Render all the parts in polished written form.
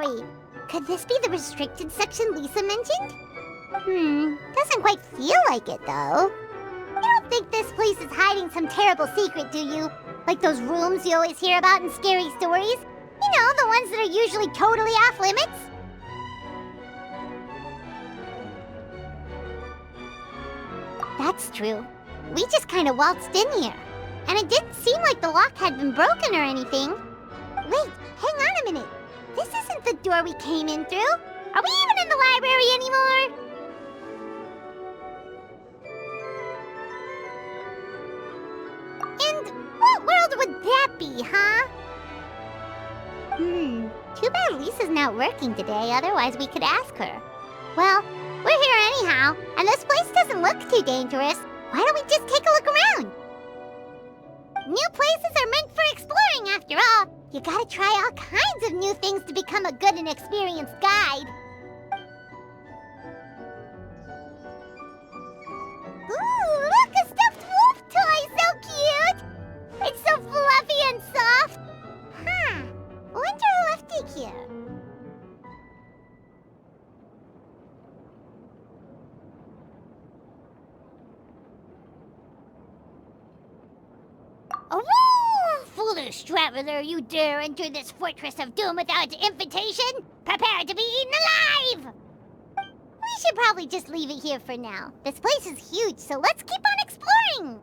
scary. Could this be the restricted section Lisa mentioned? Doesn't quite feel like it, though. You don't think this place is hiding some terrible secret, do you? Like those rooms you always hear about in scary stories? You know, the ones that are usually totally off limits? That's true. We just kind of waltzed in here. And it didn't seem like the lock had been broken or anything. Wait, hang on a minute. This isn't the door we came in through. Are we even in the library anymore? And what world would that be, huh? Too bad Lisa's not working today, otherwise we could ask her. Well, we're here anyhow, and this place doesn't look too dangerous. Why don't we just take a look around? New places are meant for exploring, after all. You gotta try all kinds of new things to become a good and experienced guide. Ooh, look, a stuffed wolf toy! So cute! It's so fluffy and soft. Huh. Wonder who left it here. Oh, foolish traveler, you dare enter this fortress of doom without invitation? Prepare to be eaten alive! We should probably just leave it here for now. This place is huge, so let's keep on exploring!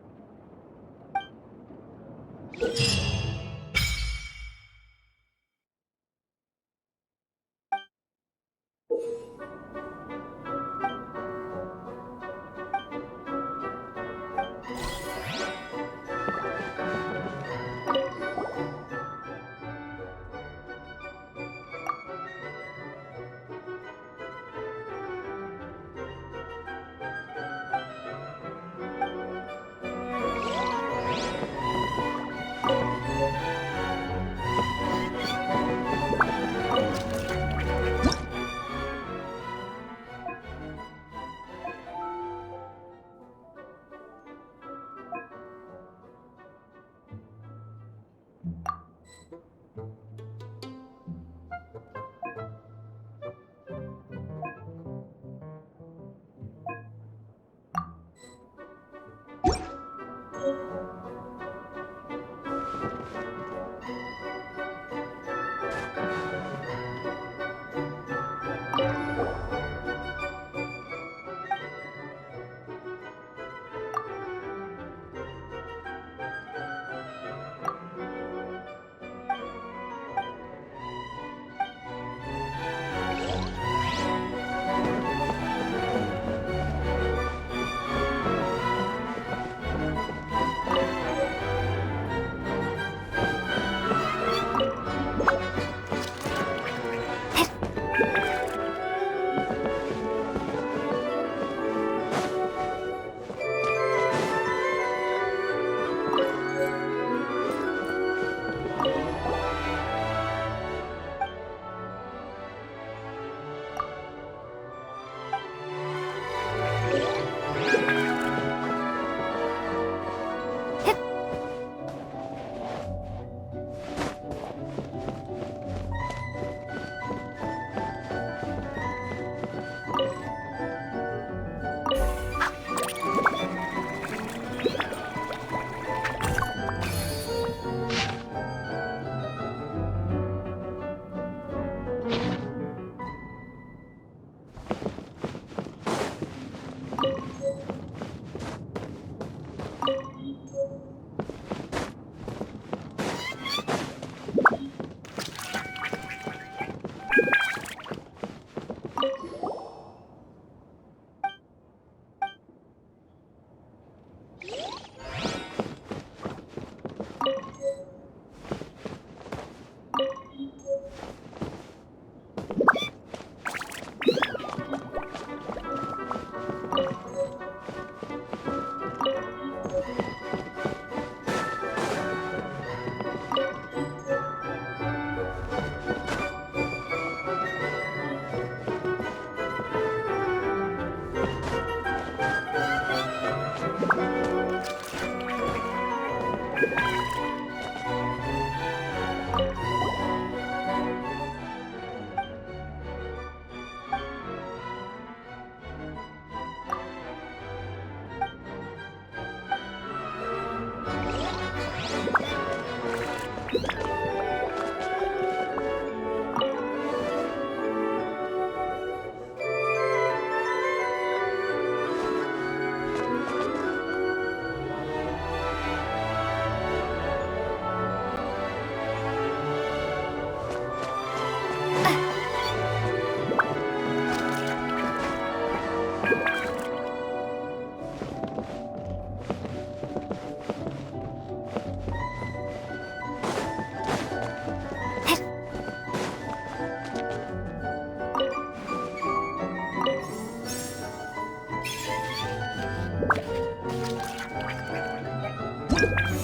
Relax.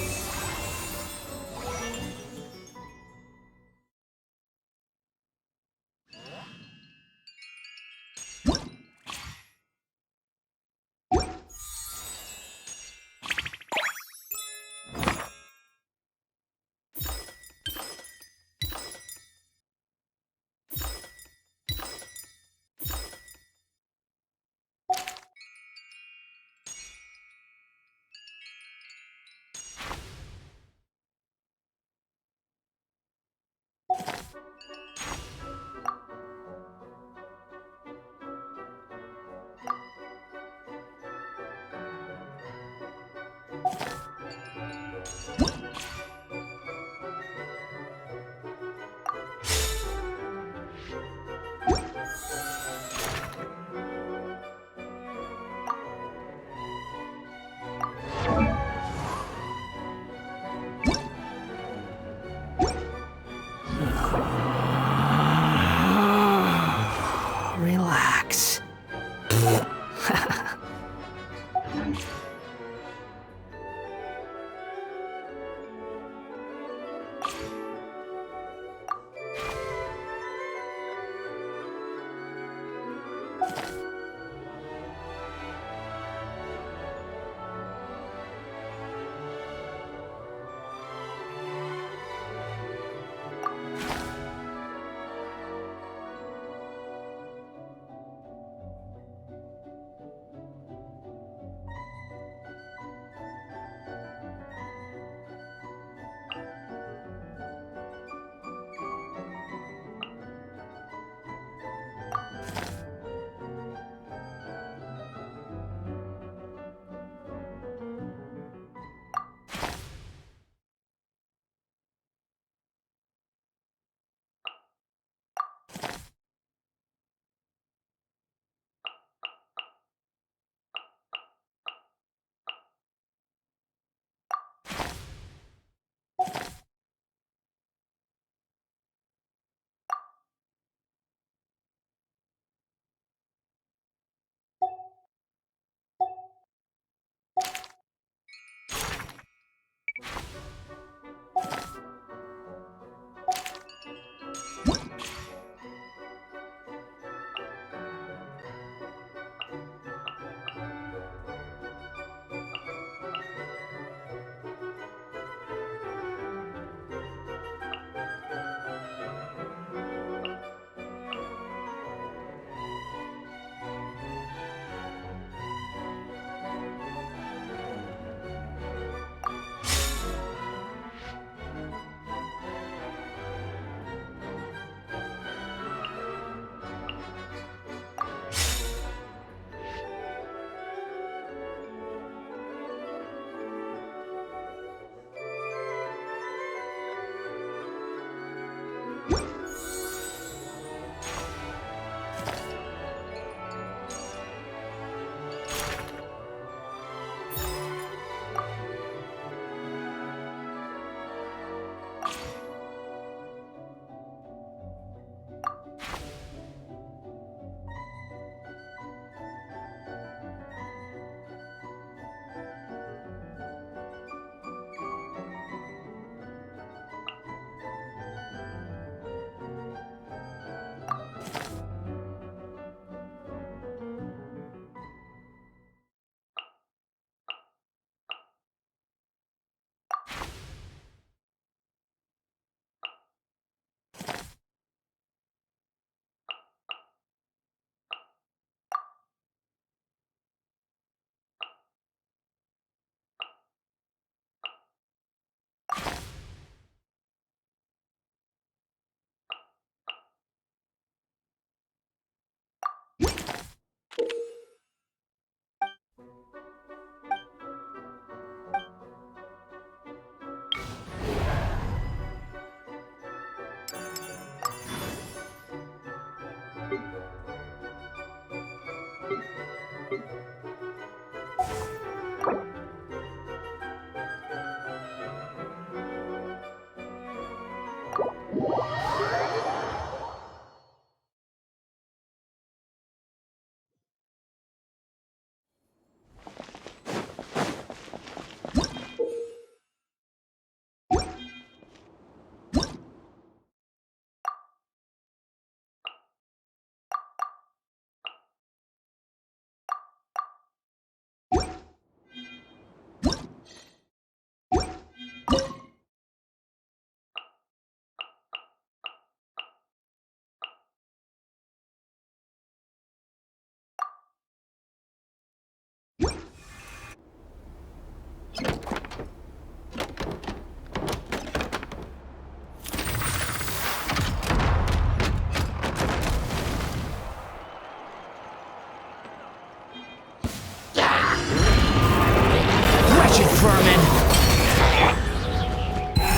Wretched vermin!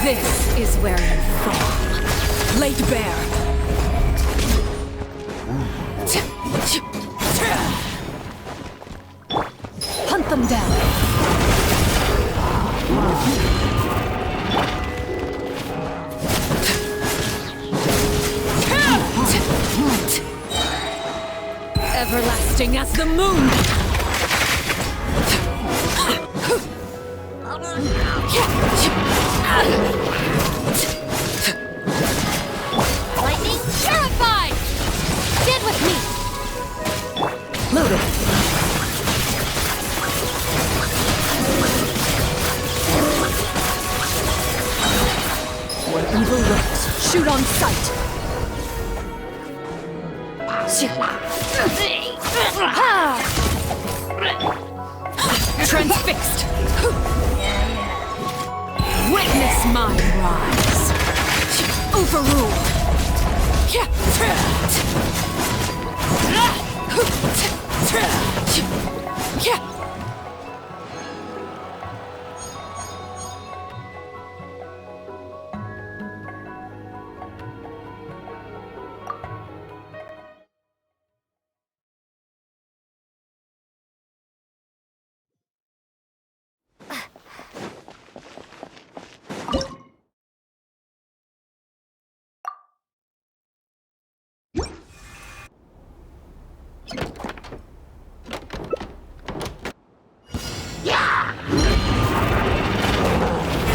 This is where you fall. Laid bare. Hunt them down. Everlasting as the moon. Lightning purified! Stand with me! Loaded. Where evil lurks, shoot on sight! Transfixed! Witness my rise! Overruled!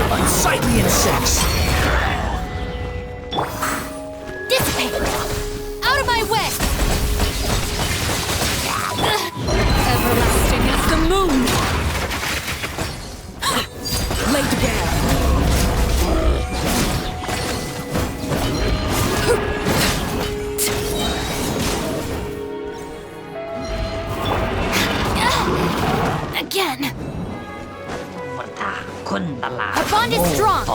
Unsightly insects! Dissipate! Out of my way! Everlasting as the moon! Laid bare! Again! Our bond is strong!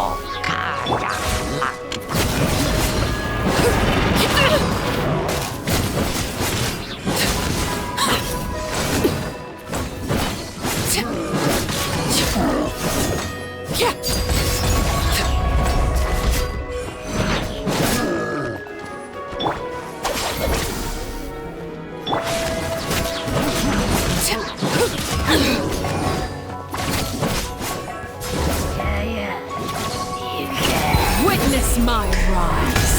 Witness my rise!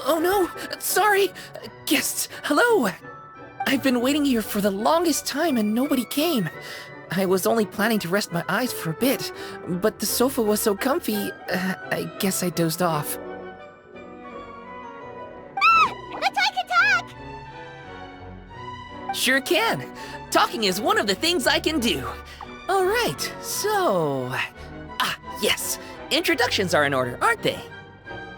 Oh no! Sorry! Guests, hello! I've been waiting here for the longest time and nobody came. I was only planning to rest my eyes for a bit, but the sofa was so comfy, I guess I dozed off. Let's I can talk! Sure can! Talking is one of the things I can do. Alright, so... yes. Introductions are in order, aren't they?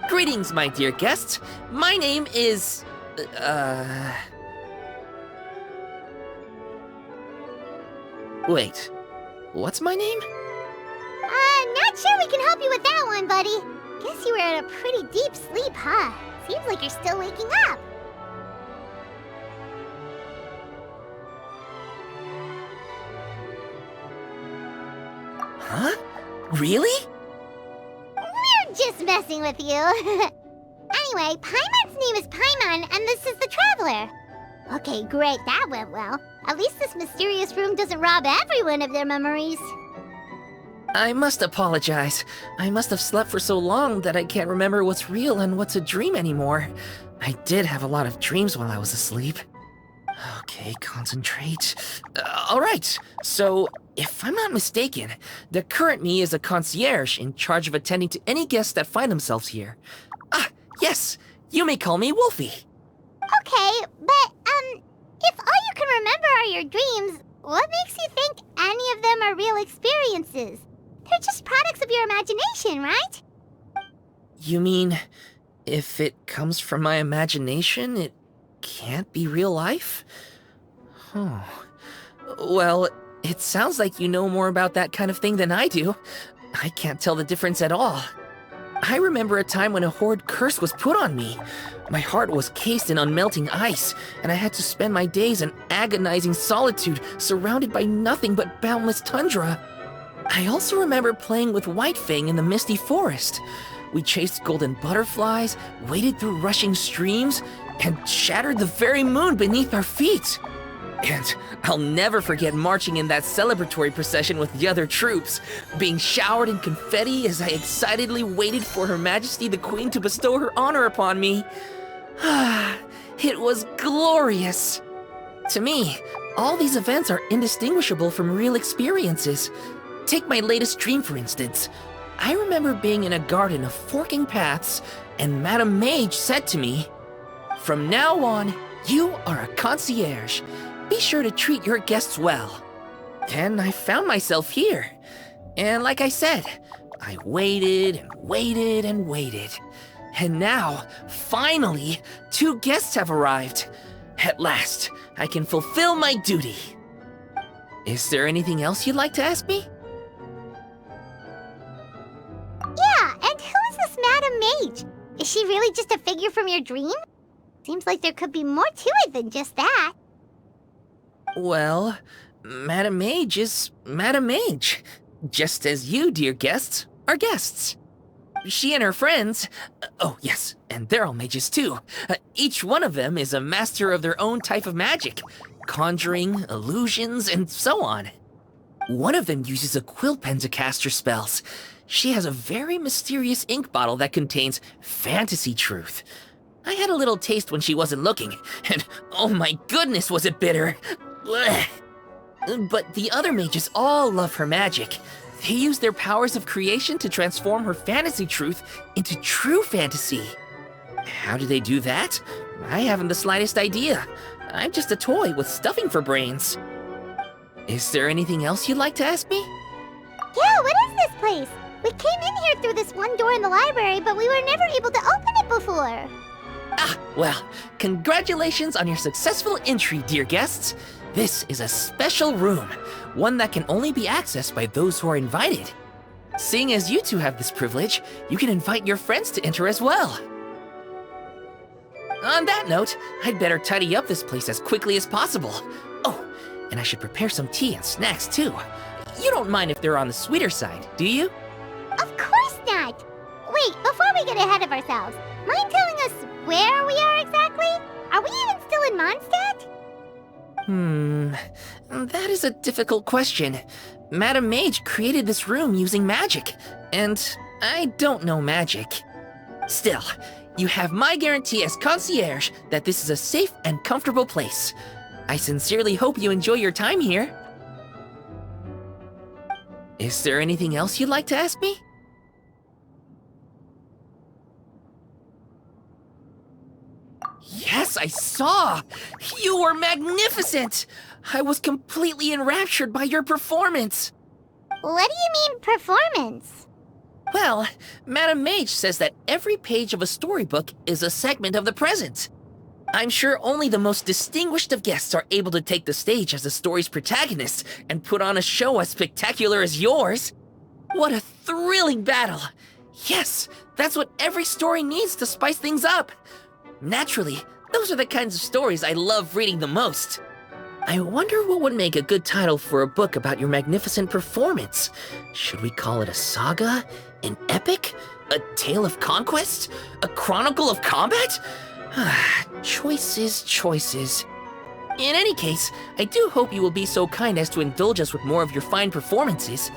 Greetings, my dear guests. My name is... Wait. What's my name? Not sure we can help you with that one, buddy. Guess you were in a pretty deep sleep, huh? Seems like you're still waking up. Huh? Really? We're just messing with you. Anyway, Paimon's name is Paimon, and this is the Traveler. Okay, great, that went well. At least this mysterious room doesn't rob everyone of their memories. I must apologize. I must have slept for so long that I can't remember what's real and what's a dream anymore. I did have a lot of dreams while I was asleep. Okay, concentrate. Alright, so if I'm not mistaken, the current me is a concierge in charge of attending to any guests that find themselves here. Ah, yes, you may call me Wolfie. Okay, but, if all you can remember are your dreams, what makes you think any of them are real experiences? They're just products of your imagination, right? You mean, if it comes from my imagination, it can't be real life? Oh. Well, it sounds like you know more about that kind of thing than I do. I can't tell the difference at all. I remember a time when a horrid curse was put on me. My heart was cased in unmelting ice, and I had to spend my days in agonizing solitude, surrounded by nothing but boundless tundra. I also remember playing with Whitefang in the misty forest. We chased golden butterflies, waded through rushing streams, and shattered the very moon beneath our feet. And I'll never forget marching in that celebratory procession with the other troops, being showered in confetti as I excitedly waited for Her Majesty the Queen to bestow her honor upon me. It was glorious. To me, all these events are indistinguishable from real experiences. Take my latest dream, for instance. I remember being in a garden of forking paths, and Madame Mage said to me, "From now on, you are a concierge. Be sure to treat your guests well." And I found myself here. And like I said, I waited and waited and waited. And now, finally, 2 guests have arrived. At last, I can fulfill my duty. Is there anything else you'd like to ask me? Yeah, and who is this Madame Mage? Is she really just a figure from your dream? Seems like there could be more to it than just that. Well, Madame Mage is Madame Mage. Just as you, dear guests, are guests. She and her friends, oh yes, and they're all mages too. Each one of them is a master of their own type of magic. Conjuring, illusions, and so on. One of them uses a quill pen to cast her spells. She has a very mysterious ink bottle that contains fantasy truth. I had a little taste when she wasn't looking, and oh my goodness was it bitter! Blech. But the other mages all love her magic. They use their powers of creation to transform her fantasy truth into true fantasy. How do they do that? I haven't the slightest idea. I'm just a toy with stuffing for brains. Is there anything else you'd like to ask me? Yeah, what is this place? We came in here through this one door in the library, but we were never able to open it before. Ah, well, congratulations on your successful entry, dear guests. This is a special room, one that can only be accessed by those who are invited. Seeing as you two have this privilege, you can invite your friends to enter as well. On that note, I'd better tidy up this place as quickly as possible. Oh, and I should prepare some tea and snacks too. You don't mind if they're on the sweeter side, do you? Of course not! Wait, before we get ahead of ourselves, mind telling us where we are exactly? Are we even still in Mondstadt? That is a difficult question. Madame Mage created this room using magic, and I don't know magic. Still, you have my guarantee as concierge that this is a safe and comfortable place. I sincerely hope you enjoy your time here. Is there anything else you'd like to ask me? Yes, I saw! You were magnificent! I was completely enraptured by your performance! What do you mean, performance? Well, Madame Mage says that every page of a storybook is a segment of the present. I'm sure only the most distinguished of guests are able to take the stage as the story's protagonist and put on a show as spectacular as yours. What a thrilling battle! Yes, that's what every story needs to spice things up. Naturally, those are the kinds of stories I love reading the most. I wonder what would make a good title for a book about your magnificent performance. Should we call it a saga? An epic? A tale of conquest? A chronicle of combat? Choices, choices. In any case, I do hope you will be so kind as to indulge us with more of your fine performances.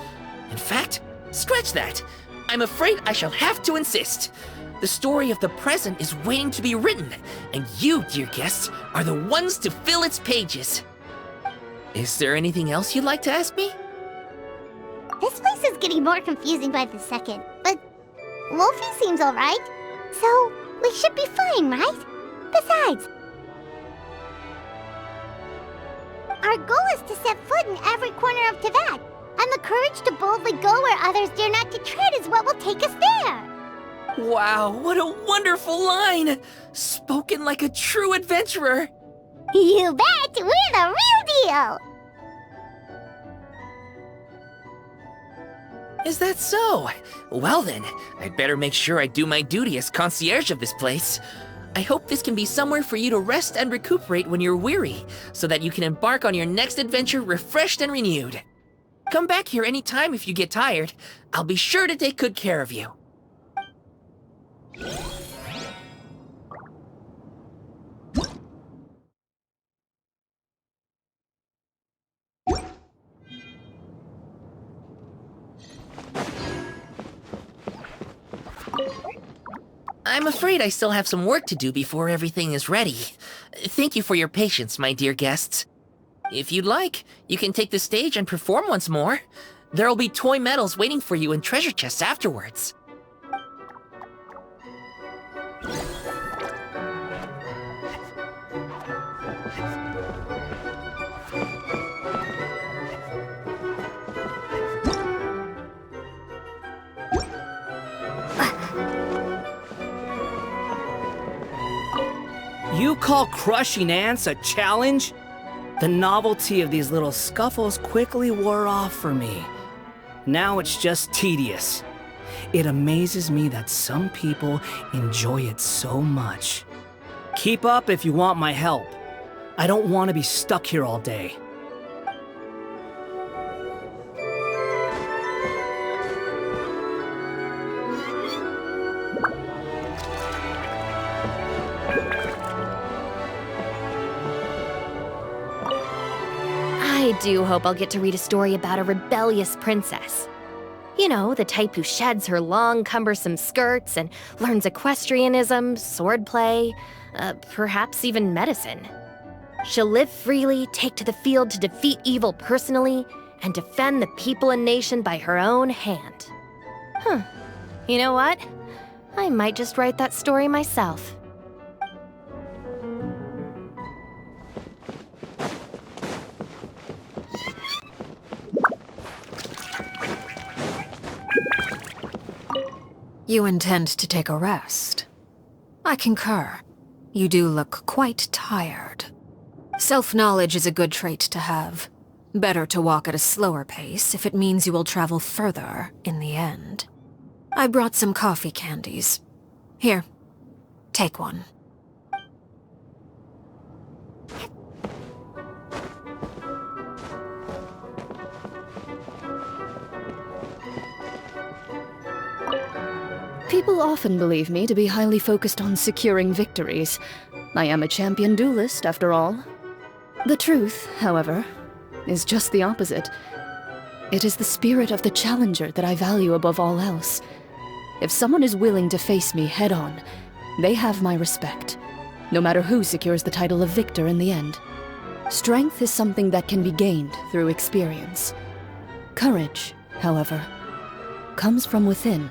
In fact, scratch that. I'm afraid I shall have to insist. The story of the present is waiting to be written, and you, dear guests, are the ones to fill its pages. Is there anything else you'd like to ask me? This place is getting more confusing by the second, but Wolfie seems alright. So, we should be fine, right? Besides, our goal is to set foot in every corner of Teyvat, and the courage to boldly go where others dare not to tread is what will take us there. Wow, what a wonderful line! Spoken like a true adventurer! You bet! We're the real deal! Is that so? Well then, I'd better make sure I do my duty as concierge of this place. I hope this can be somewhere for you to rest and recuperate when you're weary, so that you can embark on your next adventure refreshed and renewed. Come back here anytime if you get tired. I'll be sure to take good care of you. I'm afraid I still have some work to do before everything is ready. Thank you for your patience, my dear guests. If you'd like, you can take the stage and perform once more. There'll be toy medals waiting for you in treasure chests afterwards. You call crushing ants a challenge? The novelty of these little scuffles quickly wore off for me. Now it's just tedious. It amazes me that some people enjoy it so much. Keep up if you want my help. I don't want to be stuck here all day. I do hope I'll get to read a story about a rebellious princess. You know, the type who sheds her long, cumbersome skirts and learns equestrianism, swordplay, perhaps even medicine. She'll live freely, take to the field to defeat evil personally, and defend the people and nation by her own hand. You know what? I might just write that story myself. You intend to take a rest? I concur. You do look quite tired. Self-knowledge is a good trait to have. Better to walk at a slower pace if it means you will travel further in the end. I brought some coffee candies. Here, take one. People often believe me to be highly focused on securing victories. I am a champion duelist, after all. The truth, however, is just the opposite. It is the spirit of the challenger that I value above all else. If someone is willing to face me head-on, they have my respect, no matter who secures the title of victor in the end. Strength is something that can be gained through experience. Courage, however, comes from within.